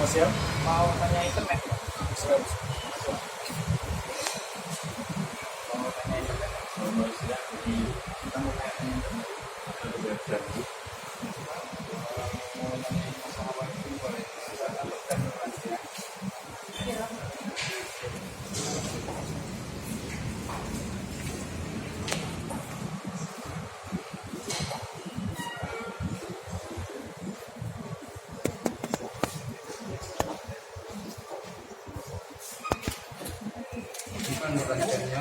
siap? Mau tanya internet? Siap. Mau tanya internet? Kalau siap, kita mau tanya internet. Ada website bu. Mau tanya masalah apa itu boleh? Misalkan referensi ya. Bukan referensinya.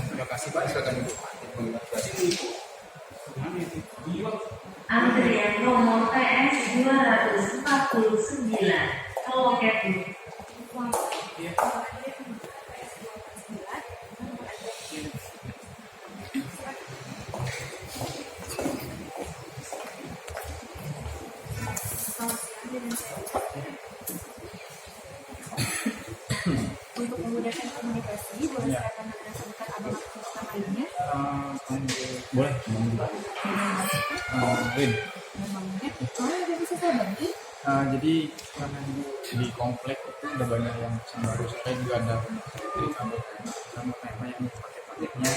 Terima kasih Pak. Silakan ibu. Antrian nomor PS 249 ke loket Bu. Untuk memudahkan komunikasi, boleh silakan Anda sebutkan abang atau namanya. Boleh. Win. Namanya, ada bisa saya bantu? Jadi karena di komplek itu ada banyak yang baru, saya juga ada sama tema yang paket-paketnya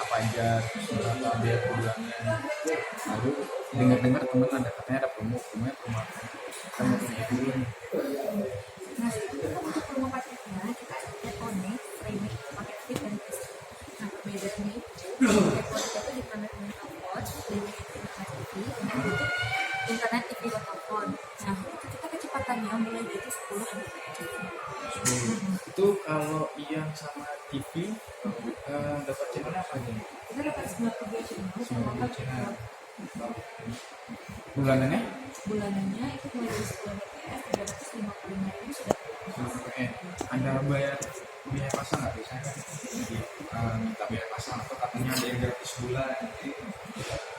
apa aja, berapa biaya bulannya. Lalu dengar-dengar teman ada katanya ada promonya promo apa? Kita mau tanya dulu nih. Nah, untuk promo paketnya, kita ada Connect, Remix, paket fit, dan Basic. Nah, perbedaannya itu, paket Connect itu ditambah dengan telepon, Remix itu internet TV, dan untuk internet TV dan telepon. Nah, itu kita kecepatannya mulai dari 10 Mbps. Itu kalau yang sama TV dapat channelnya apa aja? Kita dapat 92 channel, sama 4 channel. Bulanannya? Bulanannya itu mulai dari 10 Mbps, 355.000 sudah. Ada bayar biaya pasang nggak biasanya kan? Jadi minta biaya pasang atau katanya ada yang gratis bulan.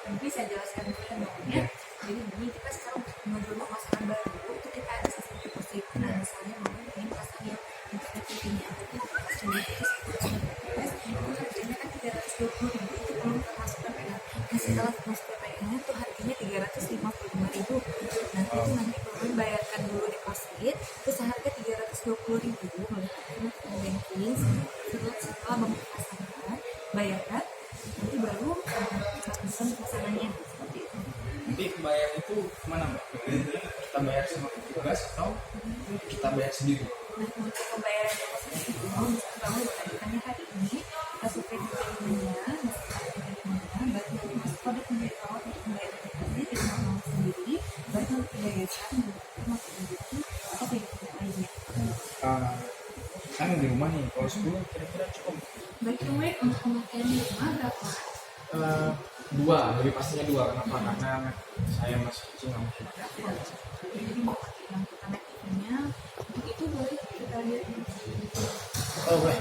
Nanti saya jelaskan dulu ya namanya. Jadi begini, kita sekarang menuju pemasangan baru itu kita ada sistem deposit. Nah, misalnya mau ingin pasang yang internet TV-nya, berarti kita sendiri itu 10 Mbps, itu harganya kan 320.000, itu belum termasuk PPN. Nah, setelah termasuk PPN itu harganya 355.000. Nanti itu nanti belum bayarkan dulu deposit, itu seharga 320.000 melalui banking. Setelah pemasangan bayarkan, nanti baru kita pesan pasangannya seperti itu. Nanti bayar itu kemana Mbak? Kita bayar sama petugas atau kita bayar sendiri? Nah, untuk pembayaran deposit itu misalkan kamu bertanya hari ini, kita survei di emailnya, baru nanti masuk kode pemberitahuan untuk pembayaran deposit di rumah sendiri, baru nanti yayasan masuk rezeki atau pihak lainnya. Kan di rumah nih, kalau 10 kira-kira cukup. Baik, Wek, untuk pemakaian di rumah berapa? Dua, lebih pastinya dua. Kenapa? Karena saya masih kecil nggak mungkin. Jadi mau pakai yang internet TV-nya, untuk itu boleh kita lihat di Oh boleh.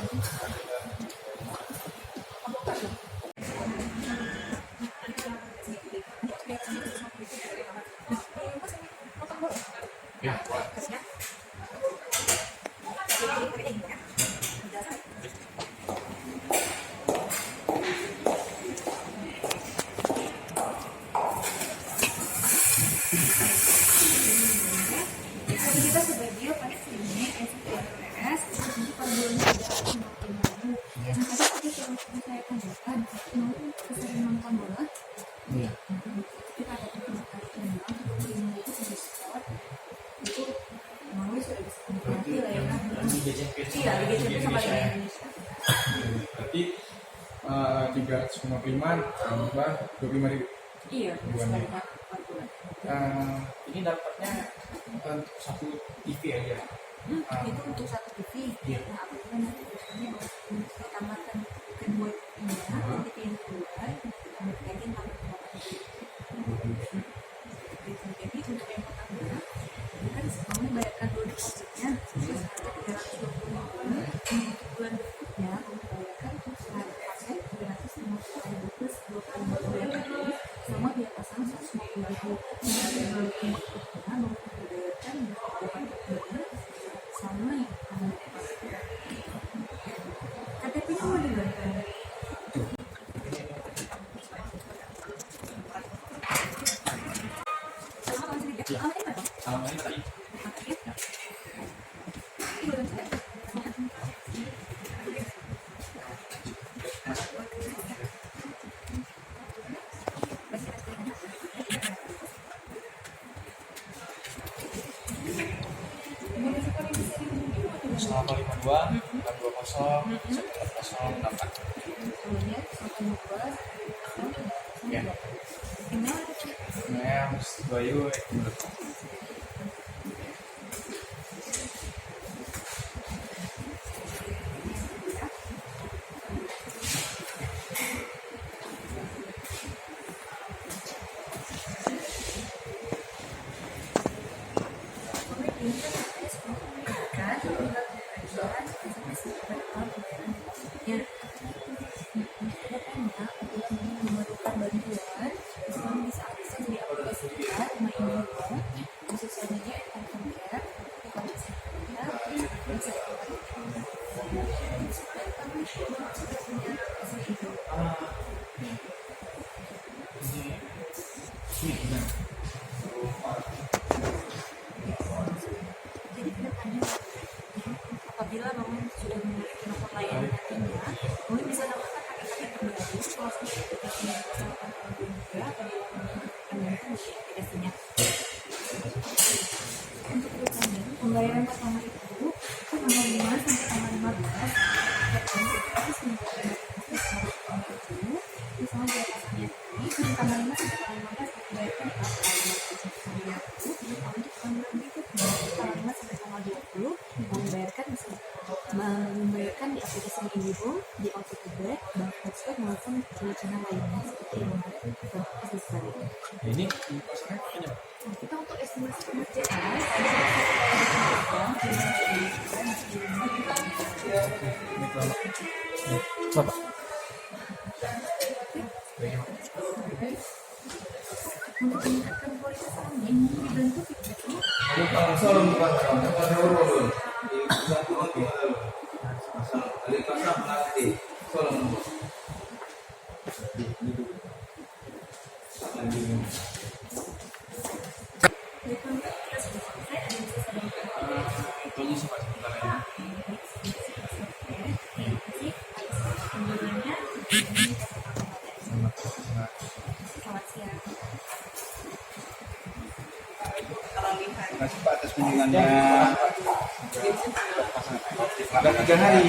Ya. Jadi kita sebagai paket ini SPS untuk per bulannya tidak 50.000. Nah, tadi seperti yang saya tanyakan, mau sering nonton bola? Iya. Kita ada kali channel untuk 5.000 itu diskon. Itu mau sudah bisa menikmati layanan Liga Champions. Iya, Liga Champions sama Liga Indonesia. Berarti 355 tambah 25.000. Iya, Bulannya. sekali per bulan. Ini dapatnya untuk satu TV aja. Itu untuk satu TV. Iya. Nah, apabila nanti biasanya untuk ditambahkan kedua TV-nya, TV yang kedua, ditambah lagi tambah jadi untuk yang pertama, kan kamu bayarkan dulu depositnya, terus harga 320.000. Untuk bulan berikutnya, kamu bayarkan untuk seharga paket 350.000 plus 25.000 bayar sama biaya pasang 150.000. Untuk bulan berikutnya, kamu bayarkan 8.000 sama yang kamu depositkan. KTP-nya mau dibayar. Sama langsung 0852 420 1084. Kemudian 812 Ya. email apa sih? Email Bayu. Jadi kedepannya apabila Maman sudah memiliki nomor layanan nantinya, Maman bisa dapatkan paket-paket terbaru kalau sudah aplikasinya bersama juga apabila Maman menggunakan di aplikasinya. Untuk kedepannya, pembayaran pertama itu tanggal 5 sampai tanggal 15 harus menggunakan misalnya di atasannya ini tanggal 5 sampai tanggal 15 dibayarkan di tanggal 1 untuk tanggal berikutnya tanggal 5 sampai tanggal 20 membayarkan di aplikasi Indihome, di Autopay, Bank Transfer maupun solusi lainnya seperti yang ada di Bank. Ini pasarnya pakainya apa? Kita untuk estimasi pengerjaan Ini kalau Bapak. untuk meningkatkan kualitas angin dibantu feedbacknya Bukan salon, bukan salon. Bukan salon. Bukan salon. Dari pasang nanti salon. dari kontak kita sudah selesai, ada yang bisa saya bantu. Itu aja sih Pak sebentar ya. Pembayarannya selamat siang. Terima kasih Pak atas kunjungannya. Ada 3 hari.